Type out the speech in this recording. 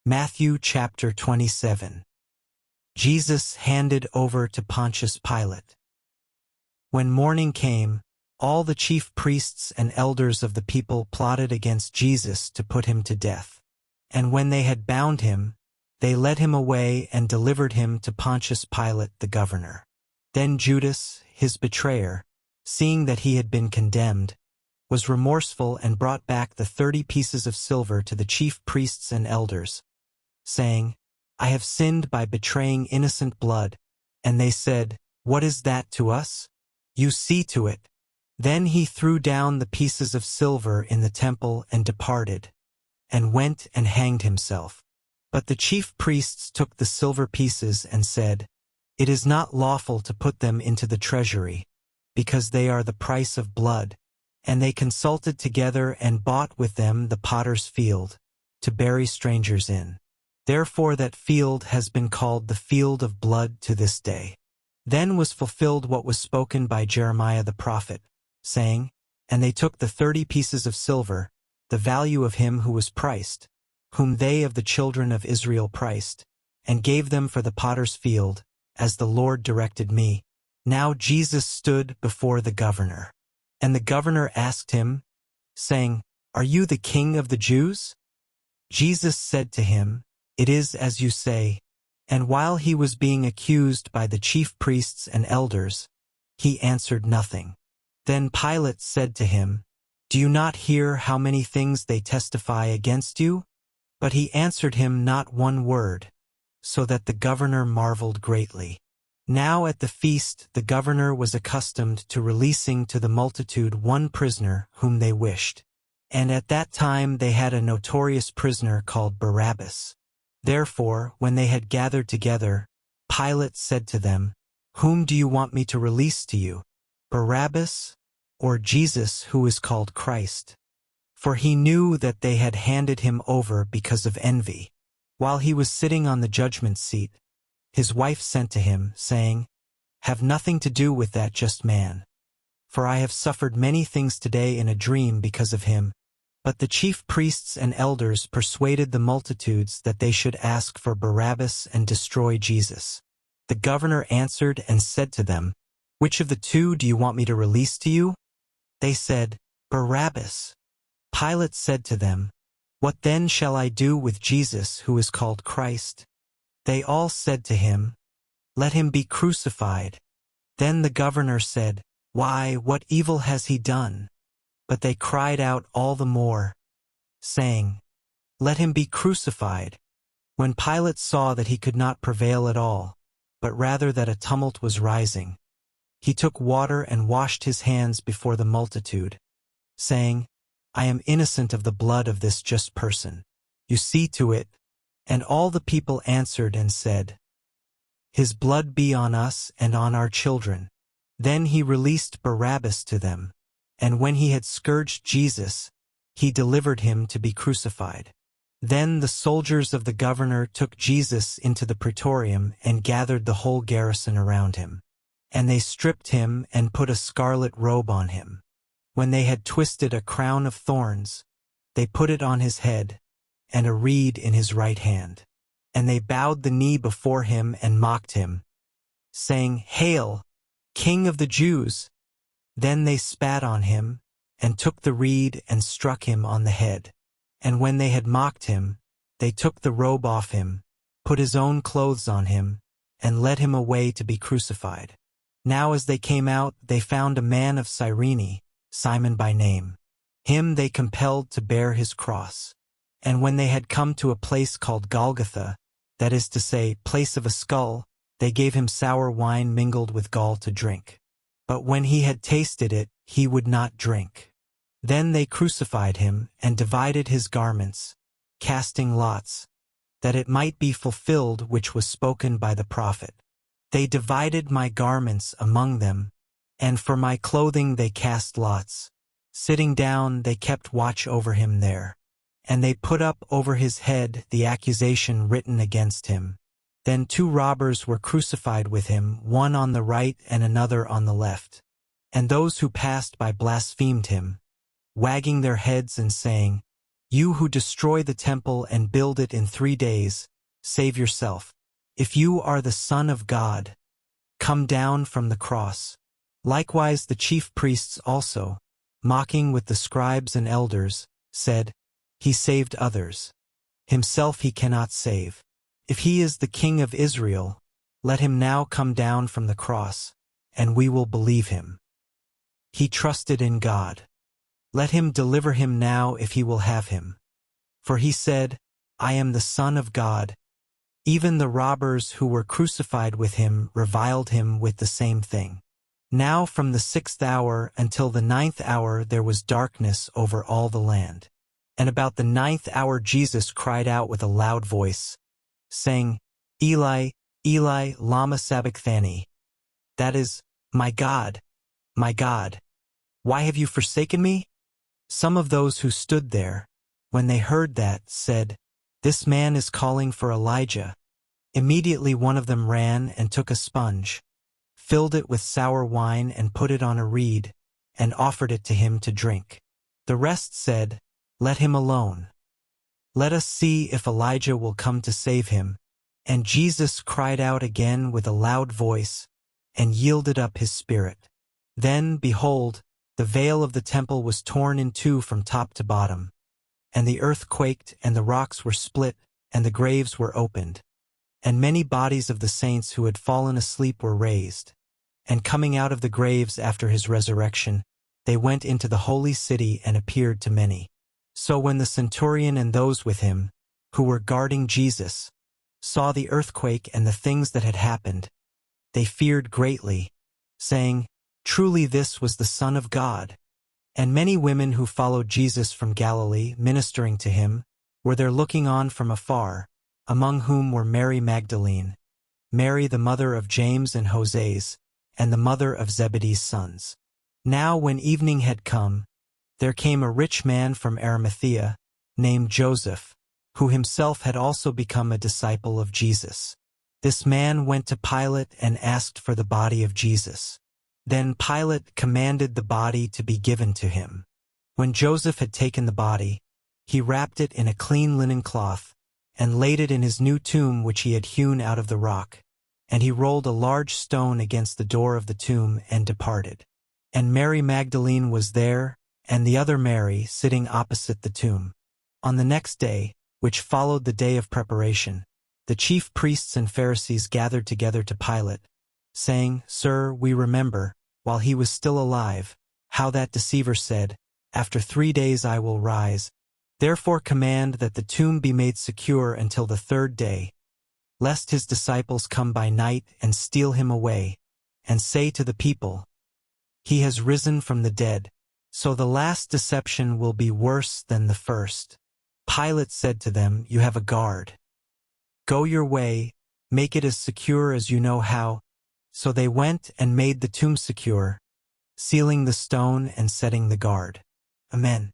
Matthew chapter 27. Jesus handed over to Pontius Pilate. When morning came, all the chief priests and elders of the people plotted against Jesus to put him to death. And when they had bound him, they led him away and delivered him to Pontius Pilate the governor. Then Judas, his betrayer, seeing that he had been condemned, was remorseful and brought back the 30 pieces of silver to the chief priests and elders, saying, "I have sinned by betraying innocent blood." And they said, "What is that to us? You see to it." Then he threw down the pieces of silver in the temple and departed, and went and hanged himself. But the chief priests took the silver pieces and said, "It is not lawful to put them into the treasury, because they are the price of blood." And they consulted together and bought with them the potter's field, to bury strangers in. Therefore that field has been called the field of blood to this day. Then was fulfilled what was spoken by Jeremiah the prophet, saying, "And they took the 30 pieces of silver, the value of him who was priced, whom they of the children of Israel priced, and gave them for the potter's field, as the Lord directed me." Now Jesus stood before the governor. And the governor asked him, saying, "Are you the king of the Jews?" Jesus said to him, "It is as you say." And while he was being accused by the chief priests and elders, he answered nothing. Then Pilate said to him, "Do you not hear how many things they testify against you?" But he answered him not one word, so that the governor marveled greatly. Now at the feast the governor was accustomed to releasing to the multitude one prisoner whom they wished. And at that time they had a notorious prisoner called Barabbas. Therefore, when they had gathered together, Pilate said to them, "Whom do you want me to release to you, Barabbas, or Jesus who is called Christ?" For he knew that they had handed him over because of envy. While he was sitting on the judgment seat, his wife sent to him, saying, "Have nothing to do with that just man, for I have suffered many things today in a dream because of him." But the chief priests and elders persuaded the multitudes that they should ask for Barabbas and destroy Jesus. The governor answered and said to them, "Which of the two do you want me to release to you?" They said, "Barabbas." Pilate said to them, "What then shall I do with Jesus who is called Christ?" They all said to him, "Let him be crucified." Then the governor said, "Why, what evil has he done?" But they cried out all the more, saying, "Let him be crucified." When Pilate saw that he could not prevail at all, but rather that a tumult was rising, he took water and washed his hands before the multitude, saying, "I am innocent of the blood of this just person. You see to it." And all the people answered and said, "His blood be on us and on our children." Then he released Barabbas to them, and when he had scourged Jesus, he delivered him to be crucified. Then the soldiers of the governor took Jesus into the praetorium and gathered the whole garrison around him. And they stripped him and put a scarlet robe on him. When they had twisted a crown of thorns, they put it on his head, and a reed in his right hand. And they bowed the knee before him and mocked him, saying, "Hail, King of the Jews!" Then they spat on him, and took the reed and struck him on the head. And when they had mocked him, they took the robe off him, put his own clothes on him, and led him away to be crucified. Now as they came out, they found a man of Cyrene, Simon by name. Him they compelled to bear his cross. And when they had come to a place called Golgotha, that is to say, place of a skull, they gave him sour wine mingled with gall to drink. But when he had tasted it, he would not drink. Then they crucified him and divided his garments, casting lots, that it might be fulfilled which was spoken by the prophet. They divided my garments among them, and for my clothing they cast lots. Sitting down, they kept watch over him there. And they put up over his head the accusation written against him. Then 2 robbers were crucified with him, one on the right and another on the left. And those who passed by blasphemed him, wagging their heads and saying, You who destroy the temple and build it in 3 days, save yourself. If you are the Son of God, come down from the cross." Likewise the chief priests also, mocking with the scribes and elders, said, "He saved others. Himself he cannot save. If he is the King of Israel, let him now come down from the cross, and we will believe him. He trusted in God. Let him deliver him now if he will have him. For he said, 'I am the Son of God.'" Even the robbers who were crucified with him reviled him with the same thing. Now from the 6th hour until the 9th hour there was darkness over all the land. And about the 9th hour Jesus cried out with a loud voice, saying, "Eli, Eli, lama sabachthani?" That is, my God, why have you forsaken me?" Some of those who stood there, when they heard that, said, "This man is calling for Elijah." Immediately one of them ran and took a sponge, filled it with sour wine and put it on a reed, and offered it to him to drink. The rest said, "Let him alone. Let us see if Elijah will come to save him." And Jesus cried out again with a loud voice, and yielded up his spirit. Then, behold, the veil of the temple was torn in two from top to bottom, and the earth quaked, and the rocks were split, and the graves were opened. And many bodies of the saints who had fallen asleep were raised. And coming out of the graves after his resurrection, they went into the holy city and appeared to many. So when the centurion and those with him, who were guarding Jesus, saw the earthquake and the things that had happened, they feared greatly, saying, "Truly this was the Son of God." And many women who followed Jesus from Galilee, ministering to him, were there looking on from afar, among whom were Mary Magdalene, Mary the mother of James and Joses, and the mother of Zebedee's sons. Now when evening had come, there came a rich man from Arimathea, named Joseph, who himself had also become a disciple of Jesus. This man went to Pilate and asked for the body of Jesus. Then Pilate commanded the body to be given to him. When Joseph had taken the body, he wrapped it in a clean linen cloth, and laid it in his new tomb which he had hewn out of the rock. And he rolled a large stone against the door of the tomb and departed. And Mary Magdalene was there, and the other Mary sitting opposite the tomb. On the next day, which followed the day of preparation, the chief priests and Pharisees gathered together to Pilate, saying, "Sir, we remember, while he was still alive, how that deceiver said, 'After 3 days I will rise.' Therefore command that the tomb be made secure until the 3rd day, lest his disciples come by night and steal him away, and say to the people, 'He has risen from the dead.' So the last deception will be worse than the first." Pilate said to them, "You have a guard. Go your way, make it as secure as you know how." So they went and made the tomb secure, sealing the stone and setting the guard. Amen.